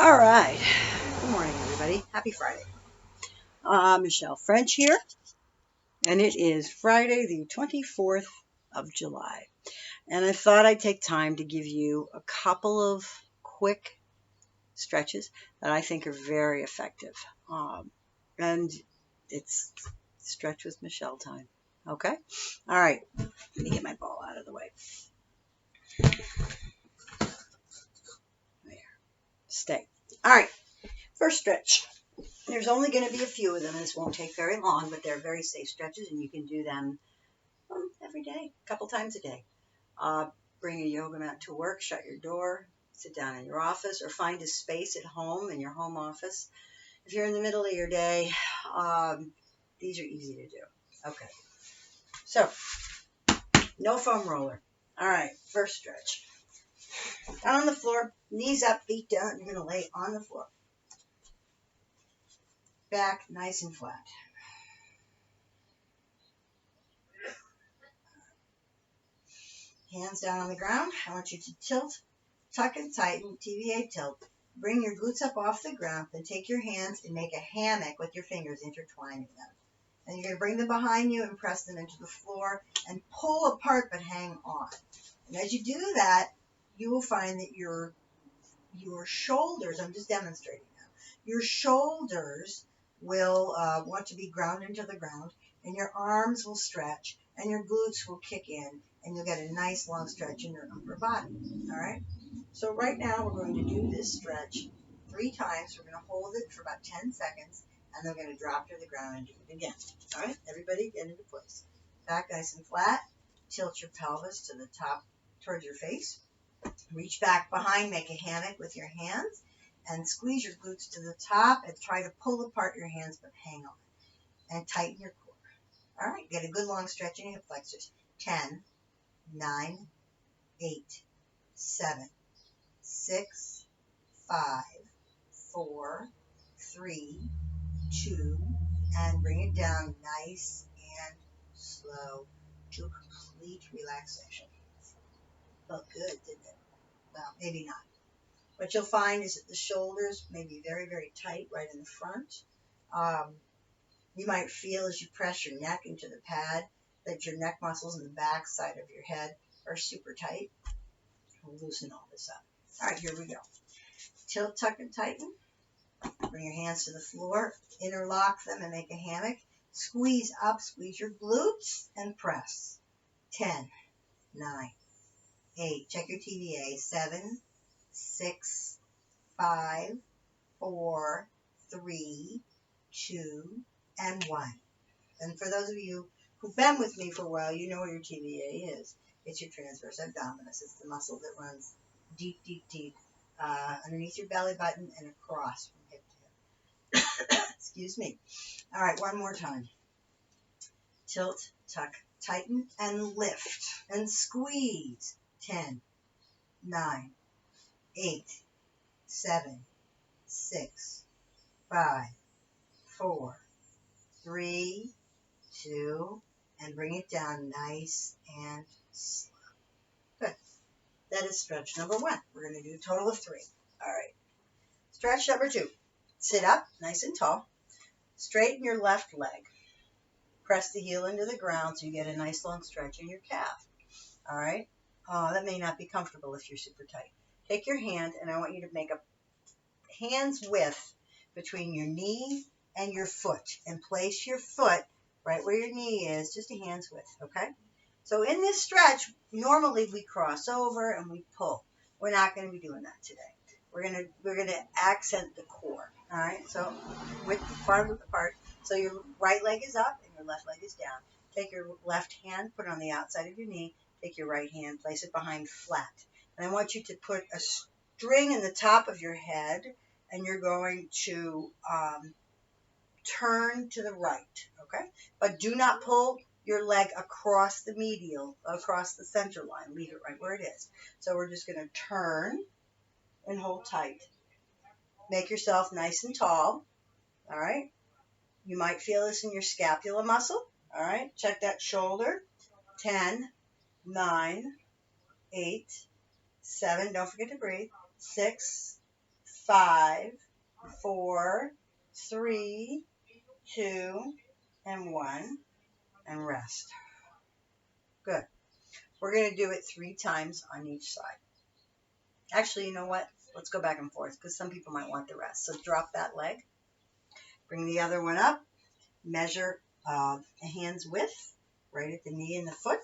All right. Good morning, everybody. Happy Friday. Michelle French here, and it is Friday, the 24th of July. And I thought I'd take time to give you a couple of quick stretches that I think are very effective. And it's stretch with Michelle time. Okay? All right. Let me get my ball out of the way. There. Stay. All right. First stretch. There's only going to be a few of them. This won't take very long, but they're very safe stretches, and you can do them every day, a couple times a day. Bring a yoga mat to work, shut your door, sit down in your office, or find a space at home in your home office. If you're in the middle of your day, these are easy to do. Okay, so no foam roller. All right, first stretch. Down on the floor, knees up, feet down. You're going to lay on the floor. Back nice and flat. Hands down on the ground. I want you to tilt, tuck and tighten, TVA tilt. Bring your glutes up off the ground, then take your hands and make a hammock with your fingers intertwining them. And you're going to bring them behind you and press them into the floor and pull apart but hang on. And as you do that, you will find that your shoulders, I'm just demonstrating now, your shoulders will want to be ground into the ground, and your arms will stretch, and your glutes will kick in, and you'll get a nice long stretch in your upper body. All right? So right now we're going to do this stretch 3 times. We're going to hold it for about 10 seconds, and then we're going to drop to the ground and do it again. All right? Everybody get into place. Back nice and flat. Tilt your pelvis to the top towards your face. Reach back behind, make a hammock with your hands, and squeeze your glutes to the top and try to pull apart your hands, but hang on. And tighten your core. All right, get a good long stretch in your hip flexors. 10, 9, 8, 7, 6, 5, 4, 3, 2, and bring it down nice and slow to complete relaxation. Felt good, didn't it? Well, maybe not. What you'll find is that the shoulders may be very, very tight right in the front. You might feel as you press your neck into the pad that your neck muscles in the back side of your head are super tight. We'll loosen all this up. All right, here we go. Tilt, tuck, and tighten. Bring your hands to the floor. Interlock them and make a hammock. Squeeze up, squeeze your glutes, and press. 10, 9, 8. Check your TVA. 7, 6, 5, 4, 3, 2, and 1. And for those of you who've been with me for a while, you know what your TVA is. It's your transverse abdominis. It's the muscle that runs deep, deep, deep underneath your belly button and across from hip to hip. Excuse me. All right, one more time. Tilt, tuck, tighten, and lift. And squeeze. 10, 9, 8, 7, 6, 5, 4, 3, 2, and bring it down nice and slow. Good. That is stretch number 1. We're going to do a total of 3. All right. Stretch number 2. Sit up nice and tall. Straighten your left leg. Press the heel into the ground so you get a nice long stretch in your calf. All right. That may not be comfortable if you're super tight. Take your hand, and I want you to make a hand's width between your knee and your foot, and place your foot right where your knee is, just a hand's width, okay? So in this stretch, normally we cross over and we pull. We're not going to be doing that today. We're going to accent the core, all right? So width apart. So your right leg is up and your left leg is down. Take your left hand, put it on the outside of your knee. Take your right hand, place it behind flat. And I want you to put a string in the top of your head, and you're going to turn to the right, okay? But do not pull your leg across the medial, across the center line. Leave it right where it is. So we're just going to turn and hold tight. Make yourself nice and tall, all right? You might feel this in your scapula muscle, all right? Check that shoulder. 10, 9, 8, 7, don't forget to breathe, 6, 5, 4, 3, 2, and 1, and rest. Good. We're going to do it 3 times on each side. Actually, you know what? Let's go back and forth because some people might want the rest. So drop that leg. Bring the other one up. Measure a hand's width right at the knee and the foot.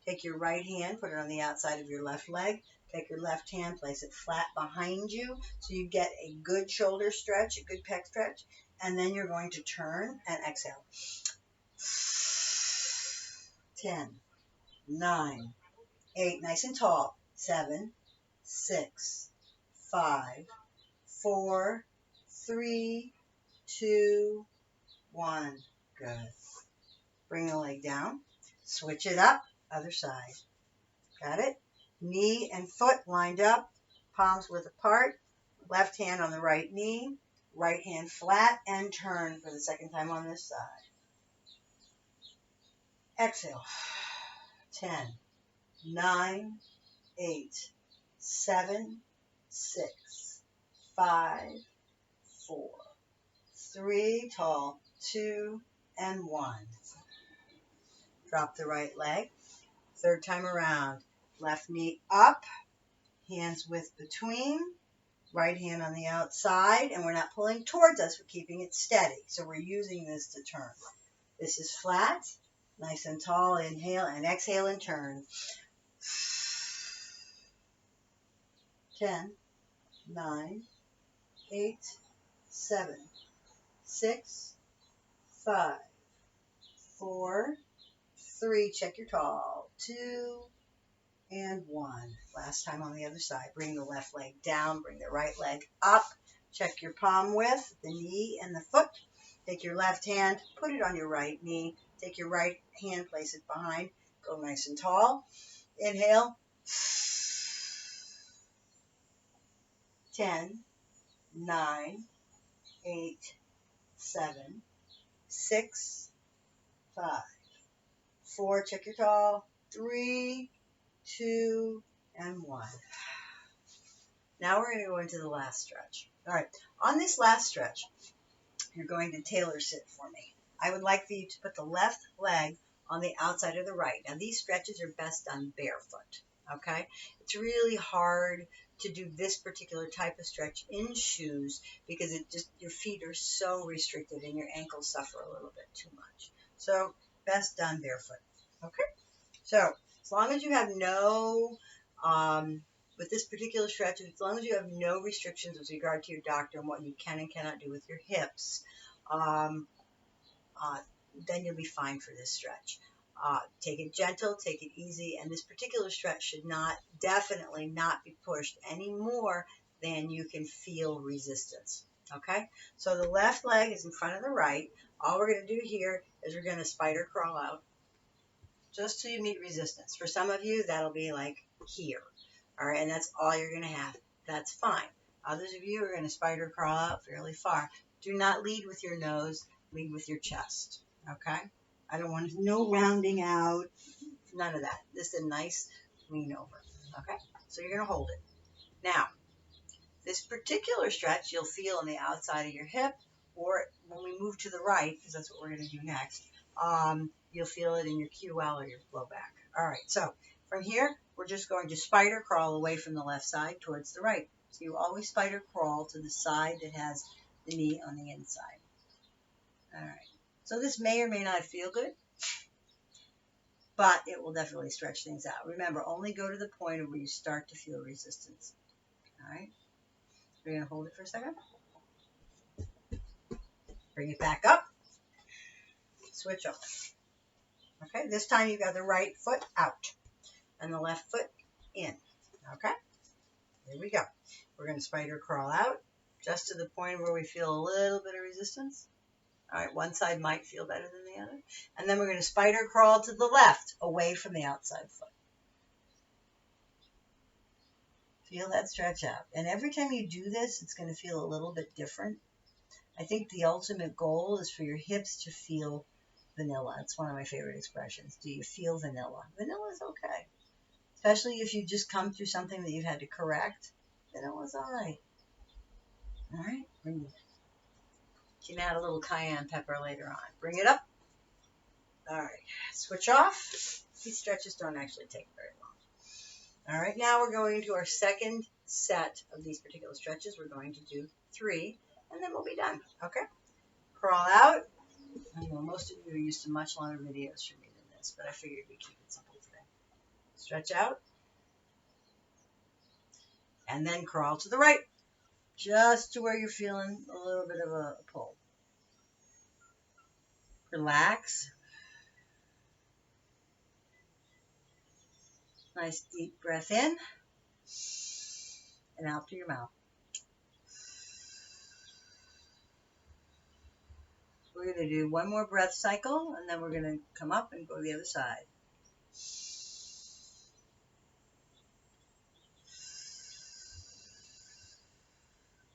Take your right hand, put it on the outside of your left leg. Take your left hand, place it flat behind you so you get a good shoulder stretch, a good pec stretch. And then you're going to turn and exhale. 10, 9, 8, nice and tall. 7, 6, 5, 4, 3, 2, 1. Good. Bring the leg down. Switch it up. Other side. Got it? Knee and foot lined up. Palms width apart. Left hand on the right knee. Right hand flat. And turn for the second time on this side. Exhale. 10, 9, 8, 7, 6, 5, 4, 3, tall, 2, and 1. Drop the right leg. Third time around. Left knee up. Hands width between. Right hand on the outside. And we're not pulling towards us. We're keeping it steady. So we're using this to turn. This is flat. Nice and tall. Inhale and exhale and turn. 10, 9, 8, 7, 6, 5, 4, 3, check your tall, 2, and 1. Last time on the other side. Bring the left leg down, bring the right leg up. Check your palm width, the knee and the foot. Take your left hand, put it on your right knee. Take your right hand, place it behind. Go nice and tall. Inhale. 10, 9, 8, 7, 6, 5, 4, check your tall, 3, 2, and 1. Now we're going to go into the last stretch. All right, on this last stretch, you're going to tailor sit for me. I would like for you to put the left leg on the outside of the right. Now, these stretches are best done barefoot, okay? It's really hard to do this particular type of stretch in shoes because your feet are so restricted and your ankles suffer a little bit too much. So, best done barefoot, okay? So, as long as you have no, with this particular stretch, as long as you have no restrictions with regard to your doctor and what you can and cannot do with your hips, then you'll be fine for this stretch. Take it gentle, take it easy, and this particular stretch should definitely not be pushed any more than you can feel resistance. Okay? So the left leg is in front of the right. All we're going to do here is we're going to spider crawl out just till you meet resistance. For some of you, that'll be like here. All right, and that's all you're going to have. That's fine. Others of you are going to spider crawl out fairly far. Do not lead with your nose, lead with your chest. Okay? I don't want no rounding out, none of that. This is a nice lean over. Okay? So you're going to hold it. Now, this particular stretch you'll feel on the outside of your hip, or when we move to the right, because that's what we're going to do next, you'll feel it in your QL or your low back. All right, so from here, we're just going to spider crawl away from the left side towards the right. So you always spider crawl to the side that has the knee on the inside. All right. So this may or may not feel good, but it will definitely stretch things out. Remember, only go to the point of where you start to feel resistance. All right. We're going to hold it for a second. Bring it back up. Switch over. Okay, this time you've got the right foot out and the left foot in. Okay, here we go. We're going to spider crawl out just to the point where we feel a little bit of resistance. All right, one side might feel better than the other. And then we're going to spider crawl to the left, away from the outside foot. Feel that stretch out. And every time you do this, it's going to feel a little bit different. I think the ultimate goal is for your hips to feel vanilla. It's one of my favorite expressions. Do you feel vanilla? Vanilla is okay. Especially if you just come through something that you've had to correct. Vanilla's all right. All right, bring it. You can add a little cayenne pepper later on. Bring it up. All right, switch off. These stretches don't actually take very long. All right, now we're going into our second set of these particular stretches. We're going to do 3, and then we'll be done. Okay? Crawl out. I know most of you are used to much longer videos from me than this, but I figured we'd keep it simple today. Stretch out. And then crawl to the right, just to where you're feeling a little bit of a pull. Relax. Nice deep breath in and out through your mouth. We're going to do one more breath cycle, and then we're going to come up and go to the other side.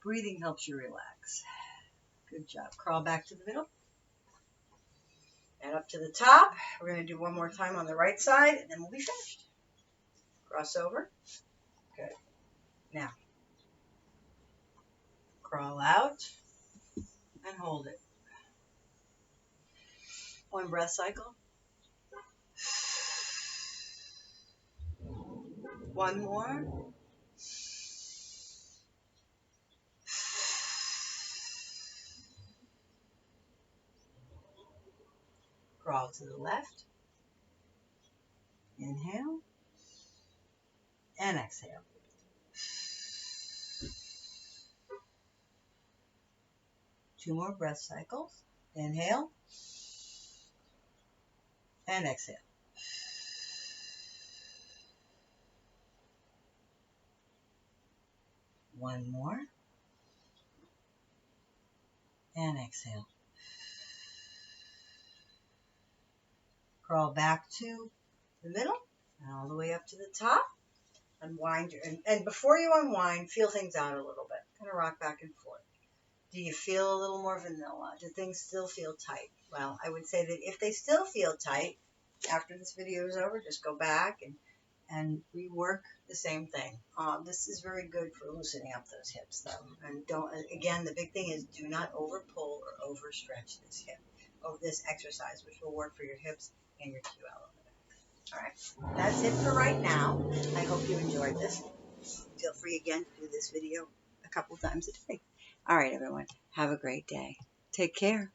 Breathing helps you relax. Good job. Crawl back to the middle. And up to the top. We're going to do one more time on the right side, and then we'll be finished. Cross over. Good. Now, crawl out and hold it. One breath cycle. One more. Crawl to the left. Inhale. And exhale. Two more breath cycles. Inhale. And exhale. One more. And exhale. Crawl back to the middle and all the way up to the top. Unwind and before you unwind, feel things out a little bit. Kind of rock back and forth. Do you feel a little more vanilla? Do things still feel tight? Well, I would say that if they still feel tight, after this video is over, just go back and rework the same thing. This is very good for loosening up those hips, though. And again, the big thing is do not over pull or overstretch this hip over this exercise, which will work for your hips and your QL. All right, that's it for right now. I hope you enjoyed this. Feel free again to do this video a couple times a day. All right, everyone, have a great day. Take care.